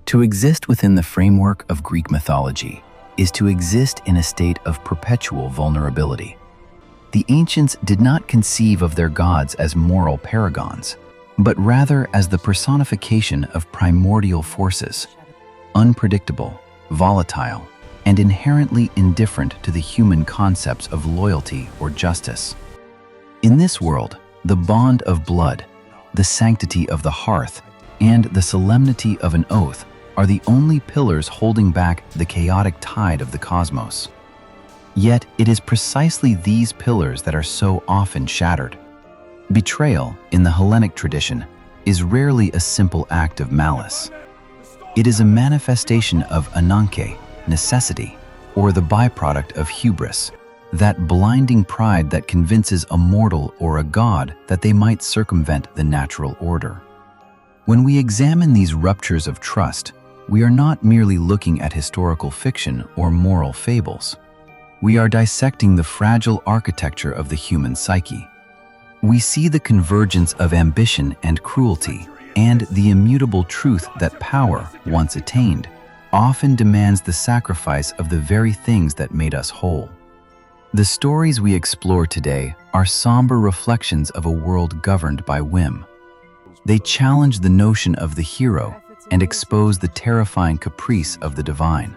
To exist within the framework of Greek mythology is to exist in a state of perpetual vulnerability. The ancients did not conceive of their gods as moral paragons, but rather as the personification of primordial forces, unpredictable, volatile, and inherently indifferent to the human concepts of loyalty or justice. In this world, the bond of blood, the sanctity of the hearth, and the solemnity of an oath are the only pillars holding back the chaotic tide of the cosmos. Yet it is precisely these pillars that are so often shattered. Betrayal, in the Hellenic tradition, is rarely a simple act of malice. It is a manifestation of ananke, necessity, or the byproduct of hubris, that blinding pride that convinces a mortal or a god that they might circumvent the natural order. When we examine these ruptures of trust, we are not merely looking at historical fiction or moral fables. We are dissecting the fragile architecture of the human psyche. We see the convergence of ambition and cruelty, and the immutable truth that power, once attained, often demands the sacrifice of the very things that made us whole. The stories we explore today are somber reflections of a world governed by whim. They challenge the notion of the hero and expose the terrifying caprice of the divine.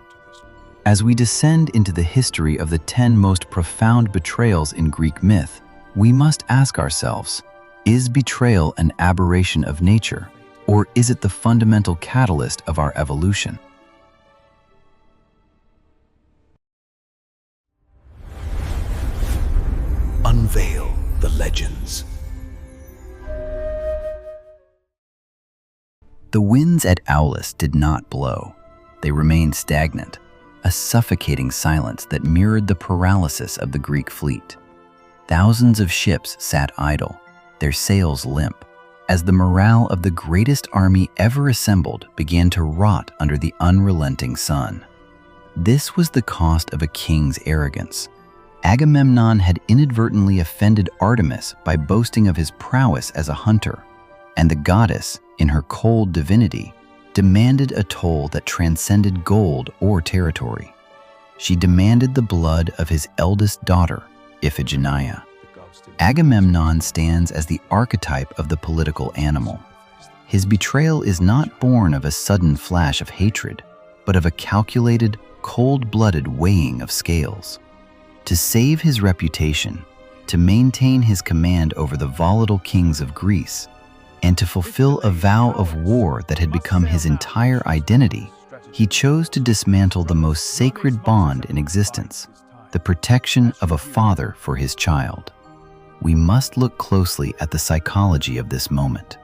As we descend into the history of the 10 most profound betrayals in Greek myth, we must ask ourselves, is betrayal an aberration of nature, or is it the fundamental catalyst of our evolution? Unveil the legends. The winds at Aulis did not blow. They remained stagnant, a suffocating silence that mirrored the paralysis of the Greek fleet. Thousands of ships sat idle, their sails limp, as the morale of the greatest army ever assembled began to rot under the unrelenting sun. This was the cost of a king's arrogance. Agamemnon had inadvertently offended Artemis by boasting of his prowess as a hunter, and the goddess, in her cold divinity, demanded a toll that transcended gold or territory. She demanded the blood of his eldest daughter, Iphigenia. Agamemnon stands as the archetype of the political animal. His betrayal is not born of a sudden flash of hatred, but of a calculated, cold-blooded weighing of scales. To save his reputation, to maintain his command over the volatile kings of Greece, and to fulfill a vow of war that had become his entire identity, he chose to dismantle the most sacred bond in existence, the protection of a father for his child. We must look closely at the psychology of this moment.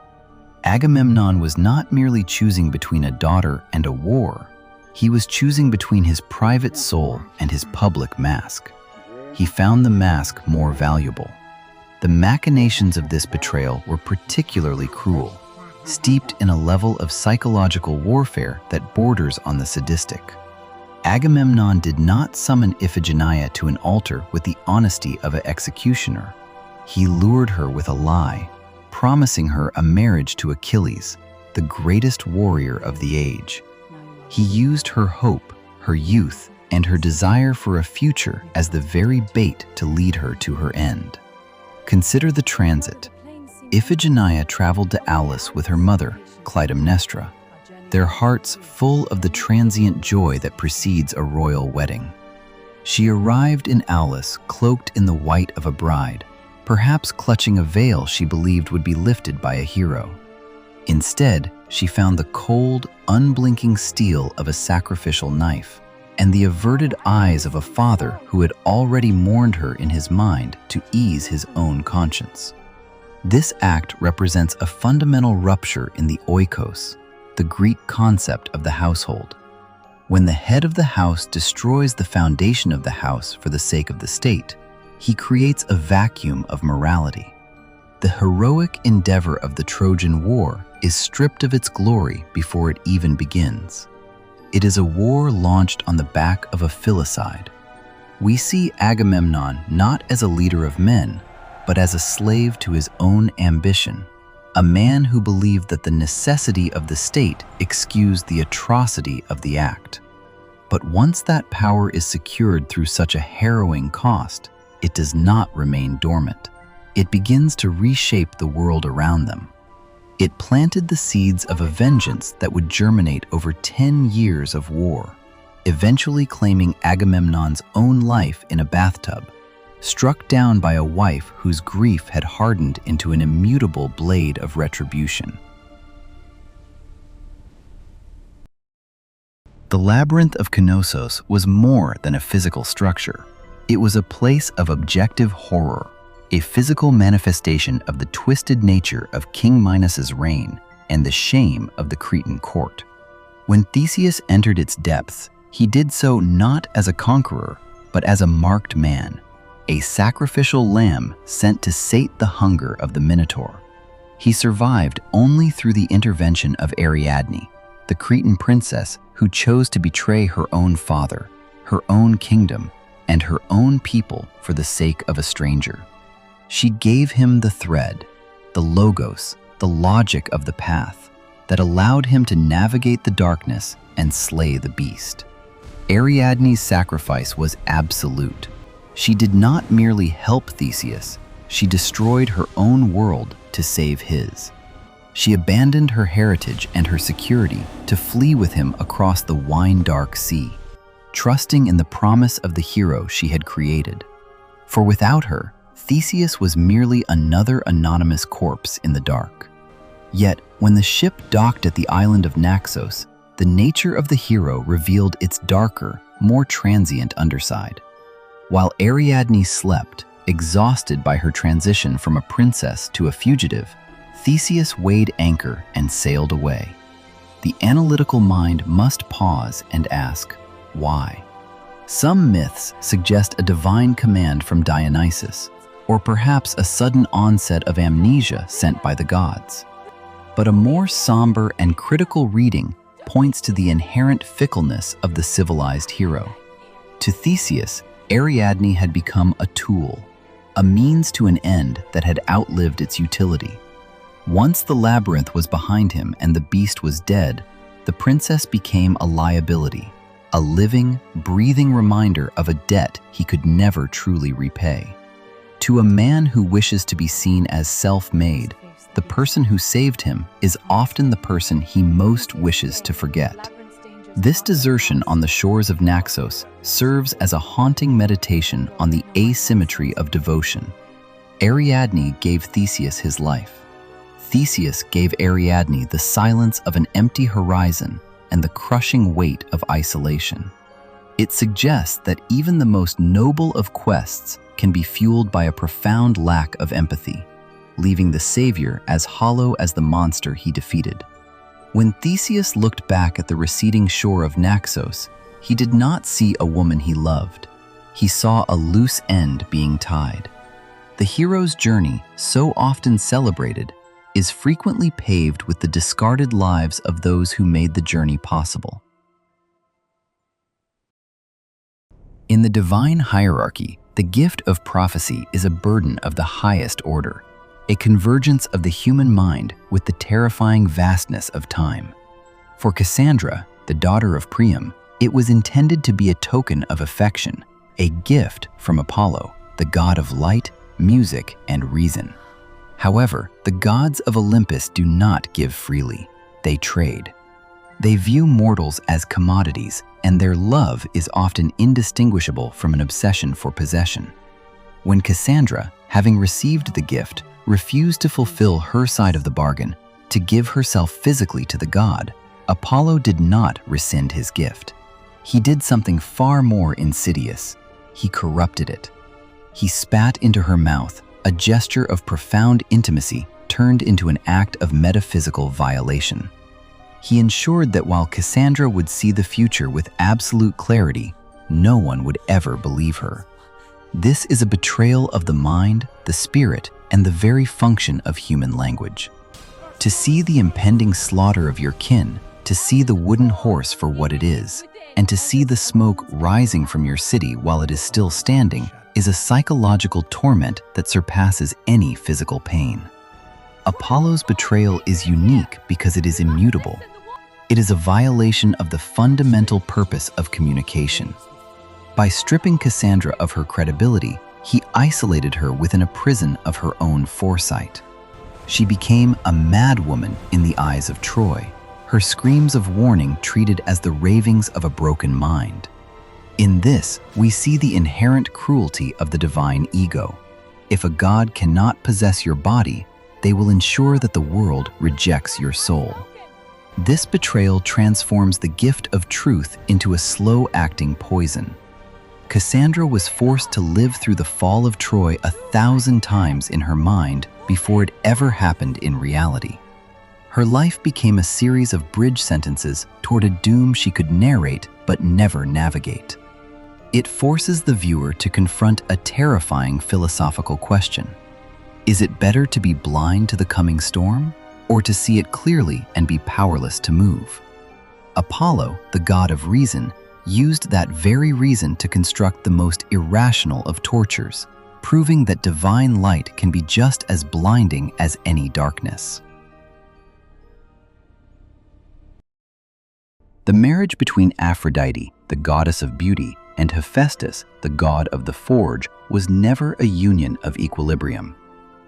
Agamemnon was not merely choosing between a daughter and a war, he was choosing between his private soul and his public mask. He found the mask more valuable. The machinations of this betrayal were particularly cruel, steeped in a level of psychological warfare that borders on the sadistic. Agamemnon did not summon Iphigenia to an altar with the honesty of an executioner. He lured her with a lie, promising her a marriage to Achilles, the greatest warrior of the age. He used her hope, her youth, and her desire for a future as the very bait to lead her to her end. Consider the transit. Iphigenia traveled to Aulis with her mother, Clytemnestra, their hearts full of the transient joy that precedes a royal wedding. She arrived in Aulis cloaked in the white of a bride, perhaps clutching a veil she believed would be lifted by a hero. Instead, she found the cold, unblinking steel of a sacrificial knife, and the averted eyes of a father who had already mourned her in his mind to ease his own conscience. This act represents a fundamental rupture in the oikos, the Greek concept of the household. When the head of the house destroys the foundation of the house for the sake of the state, he creates a vacuum of morality. The heroic endeavor of the Trojan War is stripped of its glory before it even begins. It is a war launched on the back of a filicide. We see Agamemnon not as a leader of men, but as a slave to his own ambition, a man who believed that the necessity of the state excused the atrocity of the act. But once that power is secured through such a harrowing cost, it does not remain dormant. It begins to reshape the world around them. It planted the seeds of a vengeance that would germinate over 10 years of war, eventually claiming Agamemnon's own life in a bathtub, struck down by a wife whose grief had hardened into an immutable blade of retribution. The labyrinth of Knossos was more than a physical structure. It was a place of objective horror, a physical manifestation of the twisted nature of King Minos's reign and the shame of the Cretan court. When Theseus entered its depths, he did so not as a conqueror, but as a marked man, a sacrificial lamb sent to sate the hunger of the Minotaur. He survived only through the intervention of Ariadne, the Cretan princess who chose to betray her own father, her own kingdom, and her own people for the sake of a stranger. She gave him the thread, the logos, the logic of the path that allowed him to navigate the darkness and slay the beast. Ariadne's sacrifice was absolute. She did not merely help Theseus, she destroyed her own world to save his. She abandoned her heritage and her security to flee with him across the wine-dark sea, trusting in the promise of the hero she had created. For without her, Theseus was merely another anonymous corpse in the dark. Yet, when the ship docked at the island of Naxos, the nature of the hero revealed its darker, more transient underside. While Ariadne slept, exhausted by her transition from a princess to a fugitive, Theseus weighed anchor and sailed away. The analytical mind must pause and ask, why? Some myths suggest a divine command from Dionysus, or perhaps a sudden onset of amnesia sent by the gods. But a more somber and critical reading points to the inherent fickleness of the civilized hero. To Theseus, Ariadne had become a tool, a means to an end that had outlived its utility. Once the labyrinth was behind him and the beast was dead, the princess became a liability, a living, breathing reminder of a debt he could never truly repay. To a man who wishes to be seen as self-made, the person who saved him is often the person he most wishes to forget. This desertion on the shores of Naxos serves as a haunting meditation on the asymmetry of devotion. Ariadne gave Theseus his life. Theseus gave Ariadne the silence of an empty horizon and the crushing weight of isolation. It suggests that even the most noble of quests can be fueled by a profound lack of empathy, leaving the savior as hollow as the monster he defeated. When Theseus looked back at the receding shore of Naxos, he did not see a woman he loved. He saw a loose end being tied. The hero's journey, so often celebrated, is frequently paved with the discarded lives of those who made the journey possible. In the divine hierarchy, the gift of prophecy is a burden of the highest order, a convergence of the human mind with the terrifying vastness of time. For Cassandra, the daughter of Priam, it was intended to be a token of affection, a gift from Apollo, the god of light, music, and reason. However, the gods of Olympus do not give freely, they trade. They view mortals as commodities, and their love is often indistinguishable from an obsession for possession. When Cassandra, having received the gift, refused to fulfill her side of the bargain, to give herself physically to the god, Apollo did not rescind his gift. He did something far more insidious. He corrupted it. He spat into her mouth, a gesture of profound intimacy turned into an act of metaphysical violation. He ensured that while Cassandra would see the future with absolute clarity, no one would ever believe her. This is a betrayal of the mind, the spirit, and the very function of human language. To see the impending slaughter of your kin, to see the wooden horse for what it is, and to see the smoke rising from your city while it is still standing, is a psychological torment that surpasses any physical pain. Apollo's betrayal is unique because it is immutable. It is a violation of the fundamental purpose of communication. By stripping Cassandra of her credibility, he isolated her within a prison of her own foresight. She became a madwoman in the eyes of Troy, her screams of warning treated as the ravings of a broken mind. In this, we see the inherent cruelty of the divine ego. If a god cannot possess your body, they will ensure that the world rejects your soul. This betrayal transforms the gift of truth into a slow-acting poison. Cassandra was forced to live through the fall of Troy 1,000 times in her mind before it ever happened in reality. Her life became a series of bridge sentences toward a doom she could narrate but never navigate. It forces the viewer to confront a terrifying philosophical question. Is it better to be blind to the coming storm, or to see it clearly and be powerless to move? Apollo, the god of reason, used that very reason to construct the most irrational of tortures, proving that divine light can be just as blinding as any darkness. The marriage between Aphrodite, the goddess of beauty, and Hephaestus, the god of the forge, was never a union of equilibrium.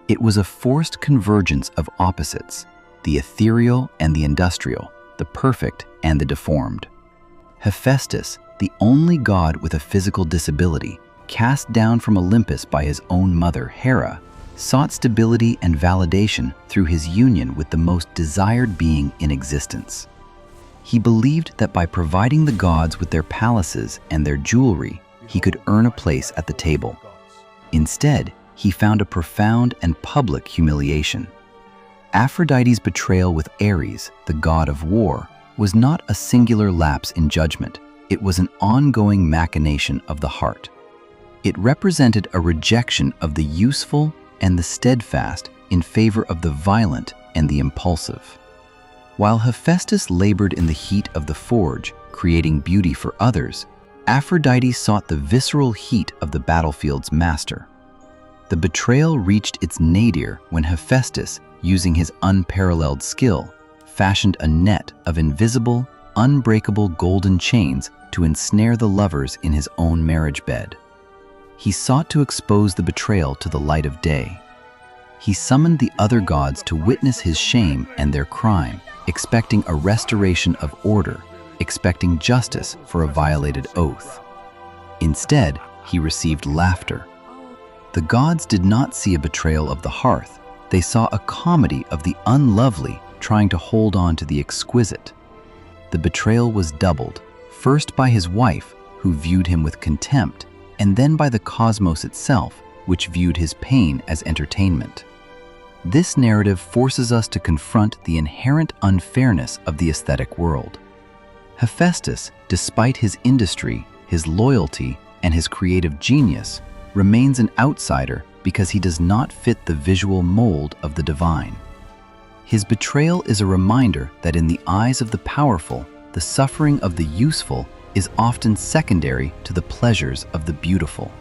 It was a forced convergence of opposites, the ethereal and the industrial, the perfect and the deformed. Hephaestus, the only god with a physical disability, cast down from Olympus by his own mother, Hera, sought stability and validation through his union with the most desired being in existence. He believed that by providing the gods with their palaces and their jewelry, he could earn a place at the table. Instead, he found a profound and public humiliation. Aphrodite's betrayal with Ares, the god of war, was not a singular lapse in judgment. It was an ongoing machination of the heart. It represented a rejection of the useful and the steadfast in favor of the violent and the impulsive. While Hephaestus labored in the heat of the forge, creating beauty for others, Aphrodite sought the visceral heat of the battlefield's master. The betrayal reached its nadir when Hephaestus, using his unparalleled skill, fashioned a net of invisible, unbreakable golden chains to ensnare the lovers in his own marriage bed. He sought to expose the betrayal to the light of day. He summoned the other gods to witness his shame and their crime, expecting a restoration of order, expecting justice for a violated oath. Instead, he received laughter. The gods did not see a betrayal of the hearth. They saw a comedy of the unlovely trying to hold on to the exquisite. The betrayal was doubled, first by his wife, who viewed him with contempt, and then by the cosmos itself, which viewed his pain as entertainment. This narrative forces us to confront the inherent unfairness of the aesthetic world. Hephaestus, despite his industry, his loyalty, and his creative genius, remains an outsider because he does not fit the visual mold of the divine. His betrayal is a reminder that in the eyes of the powerful, the suffering of the useful is often secondary to the pleasures of the beautiful.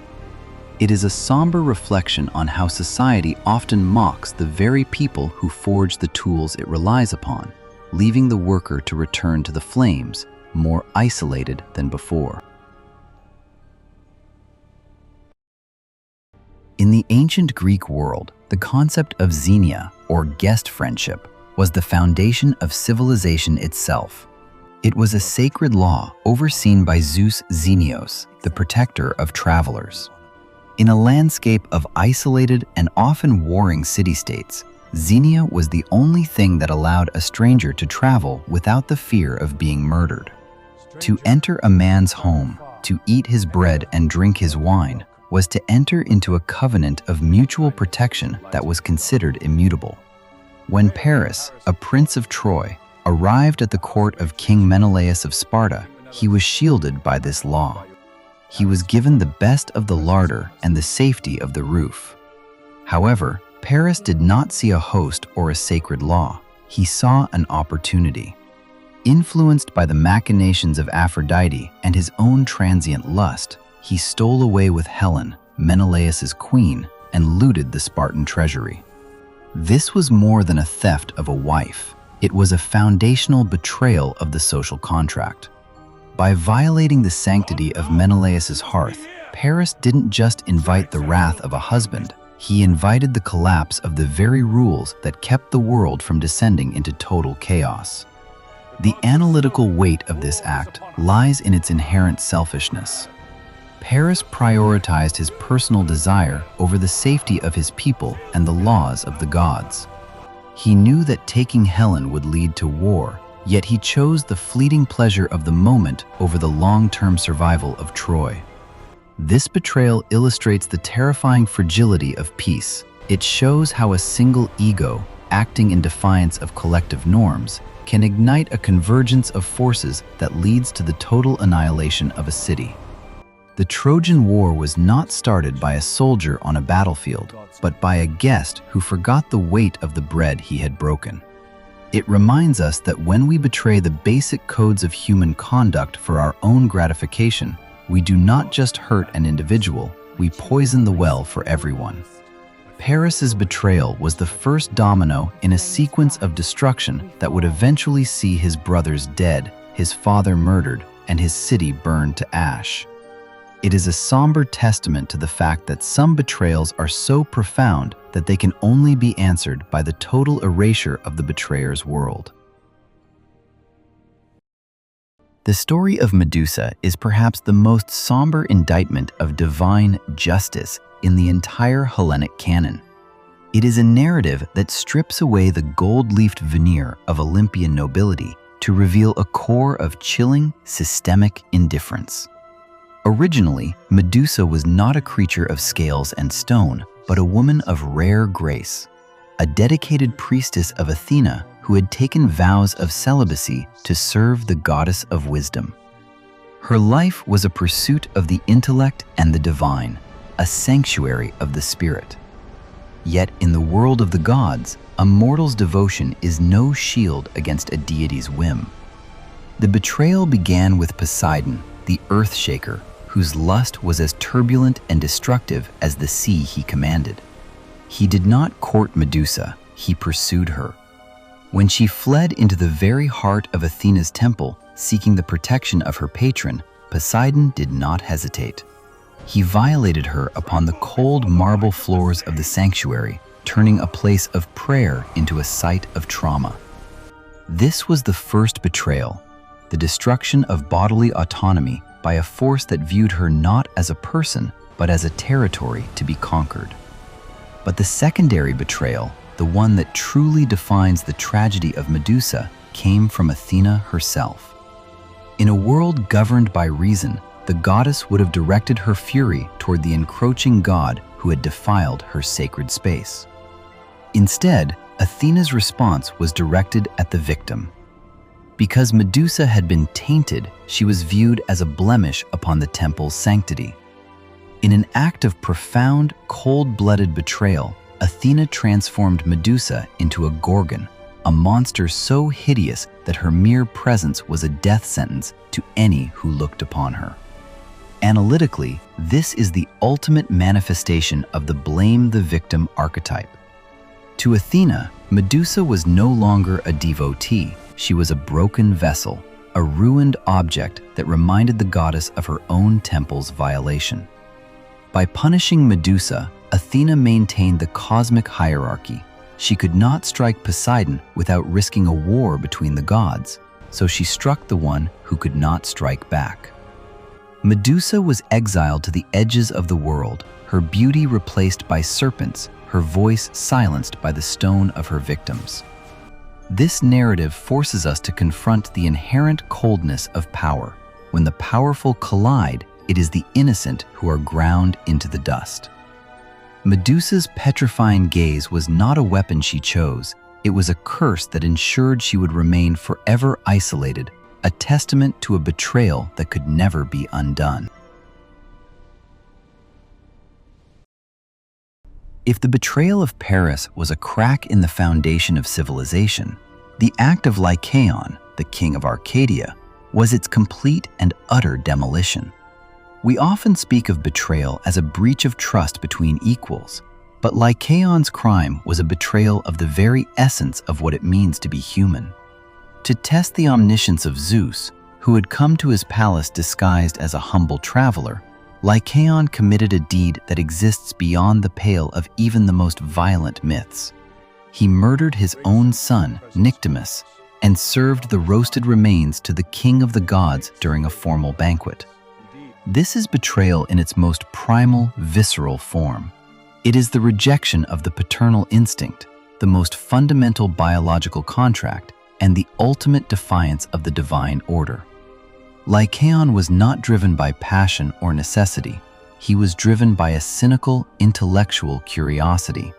It is a somber reflection on how society often mocks the very people who forge the tools it relies upon, leaving the worker to return to the flames, more isolated than before. In the ancient Greek world, the concept of xenia, or guest friendship, was the foundation of civilization itself. It was a sacred law overseen by Zeus Xenios, the protector of travelers. In a landscape of isolated and often warring city-states, Xenia was the only thing that allowed a stranger to travel without the fear of being murdered. To enter a man's home, to eat his bread and drink his wine, was to enter into a covenant of mutual protection that was considered immutable. When Paris, a prince of Troy, arrived at the court of King Menelaus of Sparta, he was shielded by this law. He was given the best of the larder and the safety of the roof. However, Paris did not see a host or a sacred law. He saw an opportunity. Influenced by the machinations of Aphrodite and his own transient lust, he stole away with Helen, Menelaus's queen, and looted the Spartan treasury. This was more than a theft of a wife. It was a foundational betrayal of the social contract. By violating the sanctity of Menelaus's hearth, Paris didn't just invite the wrath of a husband, he invited the collapse of the very rules that kept the world from descending into total chaos. The analytical weight of this act lies in its inherent selfishness. Paris prioritized his personal desire over the safety of his people and the laws of the gods. He knew that taking Helen would lead to war, yet he chose the fleeting pleasure of the moment over the long-term survival of Troy. This betrayal illustrates the terrifying fragility of peace. It shows how a single ego, acting in defiance of collective norms, can ignite a convergence of forces that leads to the total annihilation of a city. The Trojan War was not started by a soldier on a battlefield, but by a guest who forgot the weight of the bread he had broken. It reminds us that when we betray the basic codes of human conduct for our own gratification, we do not just hurt an individual, we poison the well for everyone. Paris's betrayal was the first domino in a sequence of destruction that would eventually see his brothers dead, his father murdered, and his city burned to ash. It is a somber testament to the fact that some betrayals are so profound that they can only be answered by the total erasure of the betrayer's world. The story of Medusa is perhaps the most somber indictment of divine justice in the entire Hellenic canon. It is a narrative that strips away the gold-leafed veneer of Olympian nobility to reveal a core of chilling, systemic indifference. Originally, Medusa was not a creature of scales and stone, but a woman of rare grace, a dedicated priestess of Athena who had taken vows of celibacy to serve the goddess of wisdom. Her life was a pursuit of the intellect and the divine, a sanctuary of the spirit. Yet in the world of the gods, a mortal's devotion is no shield against a deity's whim. The betrayal began with Poseidon, the earth shaker, whose lust was as turbulent and destructive as the sea he commanded. He did not court Medusa, he pursued her. When she fled into the very heart of Athena's temple, seeking the protection of her patron, Poseidon did not hesitate. He violated her upon the cold marble floors of the sanctuary, turning a place of prayer into a site of trauma. This was the first betrayal, the destruction of bodily autonomy by a force that viewed her not as a person, but as a territory to be conquered. But the secondary betrayal, the one that truly defines the tragedy of Medusa, came from Athena herself. In a world governed by reason, the goddess would have directed her fury toward the encroaching god who had defiled her sacred space. Instead, Athena's response was directed at the victim. Because Medusa had been tainted, she was viewed as a blemish upon the temple's sanctity. In an act of profound, cold-blooded betrayal, Athena transformed Medusa into a gorgon, a monster so hideous that her mere presence was a death sentence to any who looked upon her. Analytically, this is the ultimate manifestation of the blame the victim archetype. To Athena, Medusa was no longer a devotee, she was a broken vessel, a ruined object that reminded the goddess of her own temple's violation. By punishing Medusa, Athena maintained the cosmic hierarchy. She could not strike Poseidon without risking a war between the gods, so she struck the one who could not strike back. Medusa was exiled to the edges of the world, her beauty replaced by serpents, her voice silenced by the stone of her victims. This narrative forces us to confront the inherent coldness of power. When the powerful collide, it is the innocent who are ground into the dust. Medusa's petrifying gaze was not a weapon she chose, it was a curse that ensured she would remain forever isolated, a testament to a betrayal that could never be undone. If the betrayal of Paris was a crack in the foundation of civilization, the act of Lycaon, the king of Arcadia, was its complete and utter demolition. We often speak of betrayal as a breach of trust between equals, But Lycaon's crime was a betrayal of the very essence of what it means to be human. To test the omniscience of Zeus, who had come to his palace disguised as a humble traveler, Lycaon committed a deed that exists beyond the pale of even the most violent myths. He murdered his own son, Nyctimus, and served the roasted remains to the king of the gods during a formal banquet. This is betrayal in its most primal, visceral form. It is the rejection of the paternal instinct, the most fundamental biological contract, and the ultimate defiance of the divine order. Lycaon was not driven by passion or necessity. He was driven by a cynical, intellectual curiosity.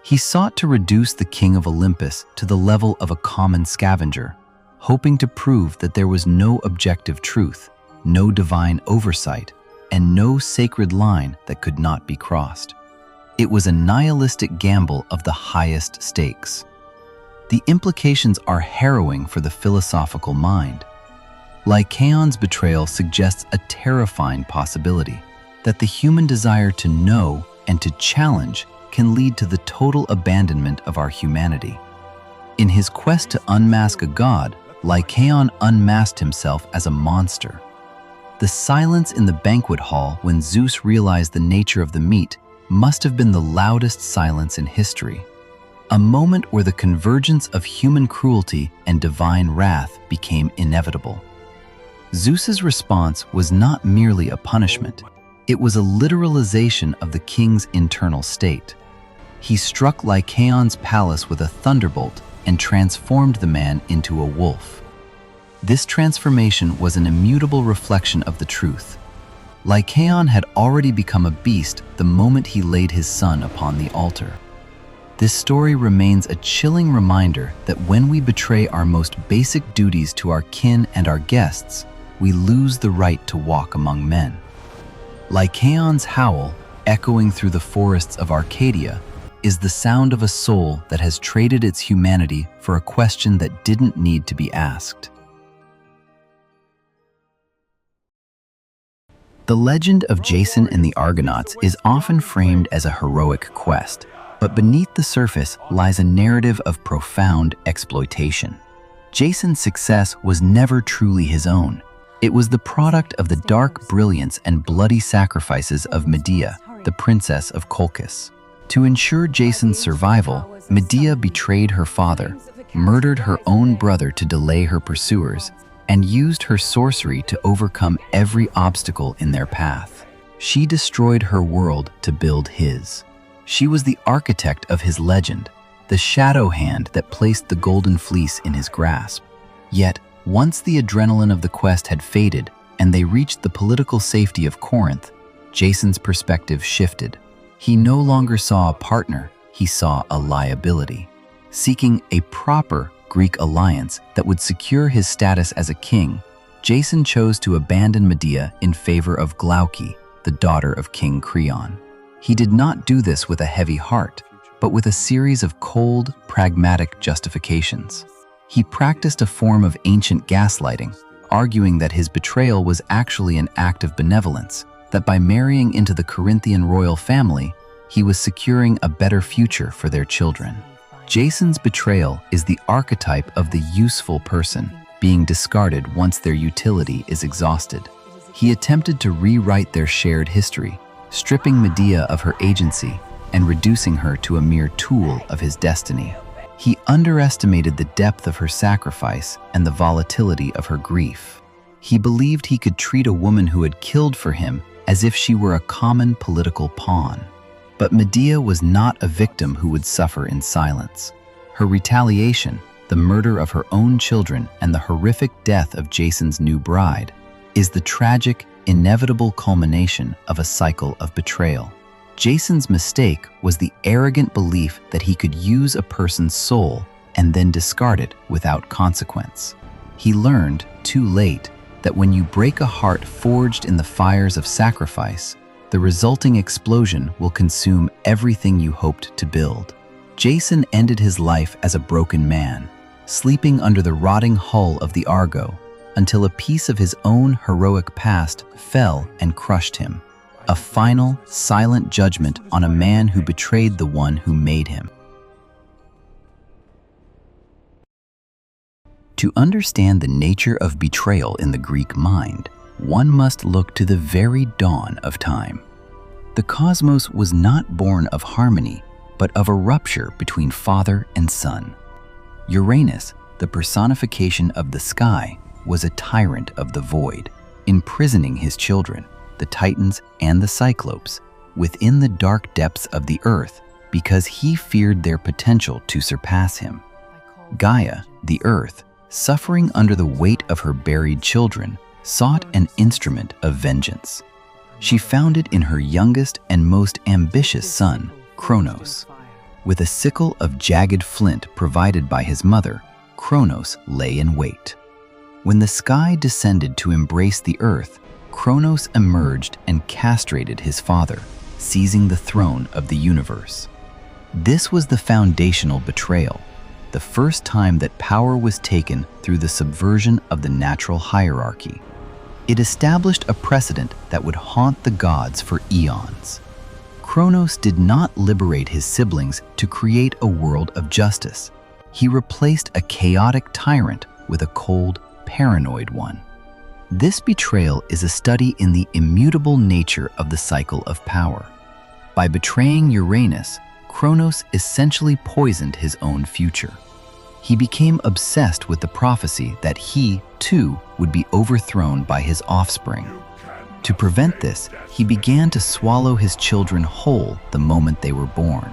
He sought to reduce the king of Olympus to the level of a common scavenger, hoping to prove that there was no objective truth, no divine oversight, and no sacred line that could not be crossed. It was a nihilistic gamble of the highest stakes. The implications are harrowing for the philosophical mind. Lycaon's betrayal suggests a terrifying possibility, that the human desire to know and to challenge can lead to the total abandonment of our humanity. In his quest to unmask a god, Lycaon unmasked himself as a monster. The silence in the banquet hall when Zeus realized the nature of the meat must have been the loudest silence in history. A moment where the convergence of human cruelty and divine wrath became inevitable. Zeus's response was not merely a punishment. It was a literalization of the king's internal state. He struck Lycaon's palace with a thunderbolt and transformed the man into a wolf. This transformation was an immutable reflection of the truth. Lycaon had already become a beast the moment he laid his son upon the altar. This story remains a chilling reminder that when we betray our most basic duties to our kin and our guests, we lose the right to walk among men. Lycaon's howl, echoing through the forests of Arcadia, is the sound of a soul that has traded its humanity for a question that didn't need to be asked. The legend of Jason and the Argonauts is often framed as a heroic quest, but beneath the surface lies a narrative of profound exploitation. Jason's success was never truly his own. It was the product of the dark brilliance and bloody sacrifices of Medea, the princess of Colchis. To ensure Jason's survival, Medea betrayed her father, murdered her own brother to delay her pursuers, and used her sorcery to overcome every obstacle in their path. She destroyed her world to build his. She was the architect of his legend, the shadow hand that placed the golden fleece in his grasp. Yet, once the adrenaline of the quest had faded and they reached the political safety of Corinth, Jason's perspective shifted. He no longer saw a partner, he saw a liability. Seeking a proper Greek alliance that would secure his status as a king, Jason chose to abandon Medea in favor of Glauce, the daughter of King Creon. He did not do this with a heavy heart, but with a series of cold, pragmatic justifications. He practiced a form of ancient gaslighting, arguing that his betrayal was actually an act of benevolence, that by marrying into the Corinthian royal family, he was securing a better future for their children. Jason's betrayal is the archetype of the useful person, being discarded once their utility is exhausted. He attempted to rewrite their shared history, stripping Medea of her agency and reducing her to a mere tool of his destiny. He underestimated the depth of her sacrifice and the volatility of her grief. He believed he could treat a woman who had killed for him as if she were a common political pawn. But Medea was not a victim who would suffer in silence. Her retaliation, the murder of her own children and the horrific death of Jason's new bride, is the tragic, inevitable culmination of a cycle of betrayal. Jason's mistake was the arrogant belief that he could use a person's soul and then discard it without consequence. He learned, too late, that when you break a heart forged in the fires of sacrifice, the resulting explosion will consume everything you hoped to build. Jason ended his life as a broken man, sleeping under the rotting hull of the Argo, until a piece of his own heroic past fell and crushed him. a final, silent judgment on a man who betrayed the one who made him. To understand the nature of betrayal in the Greek mind, one must look to the very dawn of time. The cosmos was not born of harmony, but of a rupture between father and son. Uranus, the personification of the sky, was a tyrant of the void, imprisoning his children, the Titans and the Cyclopes, within the dark depths of the earth because he feared their potential to surpass him. Gaia, the earth, suffering under the weight of her buried children, sought an instrument of vengeance. She found it in her youngest and most ambitious son, Kronos. With a sickle of jagged flint provided by his mother, Kronos lay in wait. When the sky descended to embrace the earth, Kronos emerged and castrated his father, seizing the throne of the universe. This was the foundational betrayal, the first time that power was taken through the subversion of the natural hierarchy. It established a precedent that would haunt the gods for eons. Kronos did not liberate his siblings to create a world of justice. He replaced a chaotic tyrant with a cold, paranoid one. This betrayal is a study in the immutable nature of the cycle of power. By betraying Uranus, Kronos essentially poisoned his own future. He became obsessed with the prophecy that he, too, would be overthrown by his offspring. To prevent this, he began to swallow his children whole the moment they were born.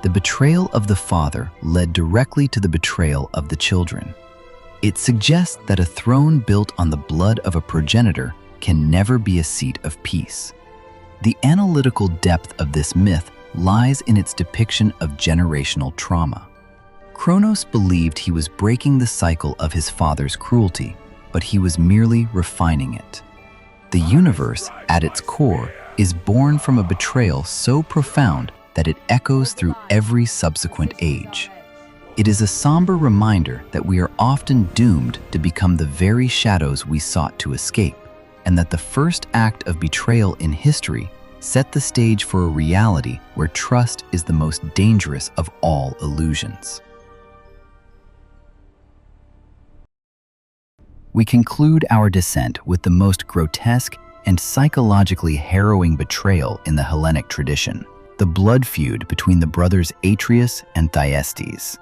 The betrayal of the father led directly to the betrayal of the children. It suggests that a throne built on the blood of a progenitor can never be a seat of peace. The analytical depth of this myth lies in its depiction of generational trauma. Kronos believed he was breaking the cycle of his father's cruelty, but he was merely refining it. The universe, at its core, is born from a betrayal so profound that it echoes through every subsequent age. It is a somber reminder that we are often doomed to become the very shadows we sought to escape, and that the first act of betrayal in history set the stage for a reality where trust is the most dangerous of all illusions. We conclude our descent with the most grotesque and psychologically harrowing betrayal in the Hellenic tradition, the blood feud between the brothers Atreus and Thyestes.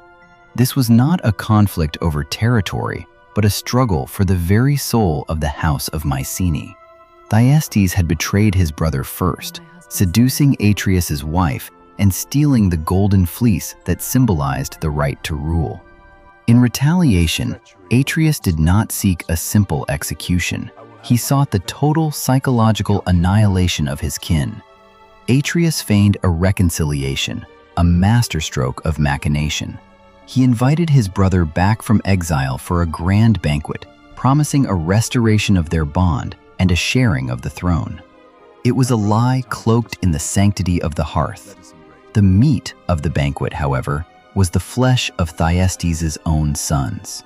This was not a conflict over territory, but a struggle for the very soul of the house of Mycenae. Thyestes had betrayed his brother first, seducing Atreus's wife and stealing the golden fleece that symbolized the right to rule. In retaliation, Atreus did not seek a simple execution. He sought the total psychological annihilation of his kin. Atreus feigned a reconciliation, a masterstroke of machination. He invited his brother back from exile for a grand banquet, promising a restoration of their bond and a sharing of the throne. It was a lie cloaked in the sanctity of the hearth. The meat of the banquet, however, was the flesh of Thyestes' own sons.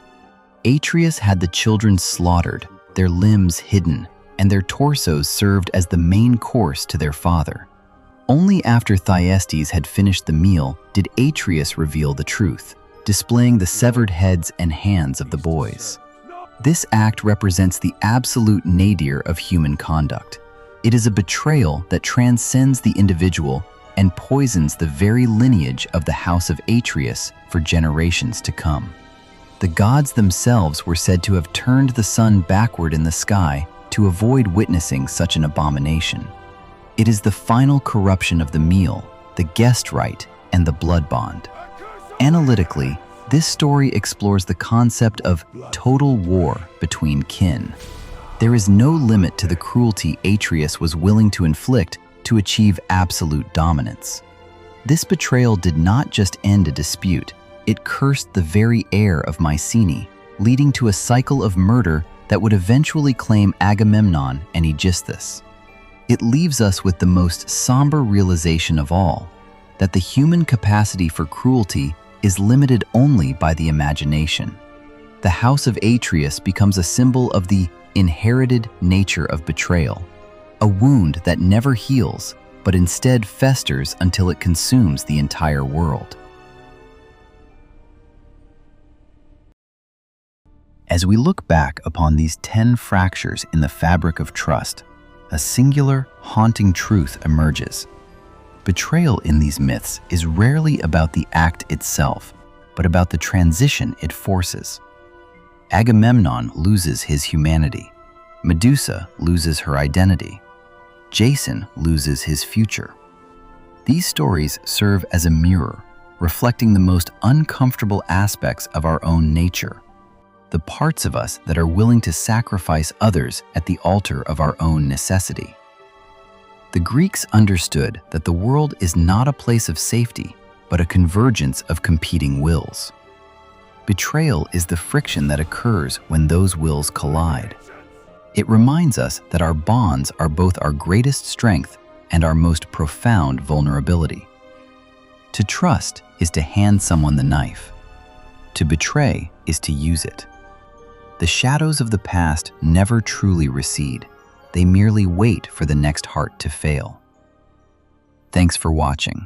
Atreus had the children slaughtered, their limbs hidden, and their torsos served as the main course to their father. Only after Thyestes had finished the meal did Atreus reveal the truth, displaying the severed heads and hands of the boys. This act represents the absolute nadir of human conduct. It is a betrayal that transcends the individual and poisons the very lineage of the house of Atreus for generations to come. The gods themselves were said to have turned the sun backward in the sky to avoid witnessing such an abomination. It is the final corruption of the meal, the guest right, and the blood bond. Analytically, this story explores the concept of total war between kin. There is no limit to the cruelty Atreus was willing to inflict to achieve absolute dominance. This betrayal did not just end a dispute, it cursed the very air of Mycenae, leading to a cycle of murder that would eventually claim Agamemnon and Aegisthus. It leaves us with the most somber realization of all, that the human capacity for cruelty is limited only by the imagination. The house of Atreus becomes a symbol of the inherited nature of betrayal. a wound that never heals, but instead festers until it consumes the entire world. As we look back upon these 10 fractures in the fabric of trust, a singular, haunting truth emerges. Betrayal in these myths is rarely about the act itself, but about the transition it forces. Agamemnon loses his humanity. Medusa loses her identity. Jason loses his future. These stories serve as a mirror, reflecting the most uncomfortable aspects of our own nature, the parts of us that are willing to sacrifice others at the altar of our own necessity. The Greeks understood that the world is not a place of safety, but a convergence of competing wills. Betrayal is the friction that occurs when those wills collide. It reminds us that our bonds are both our greatest strength and our most profound vulnerability. To trust is to hand someone the knife. To betray is to use it. The shadows of the past never truly recede. They merely wait for the next heart to fail. Thanks for watching.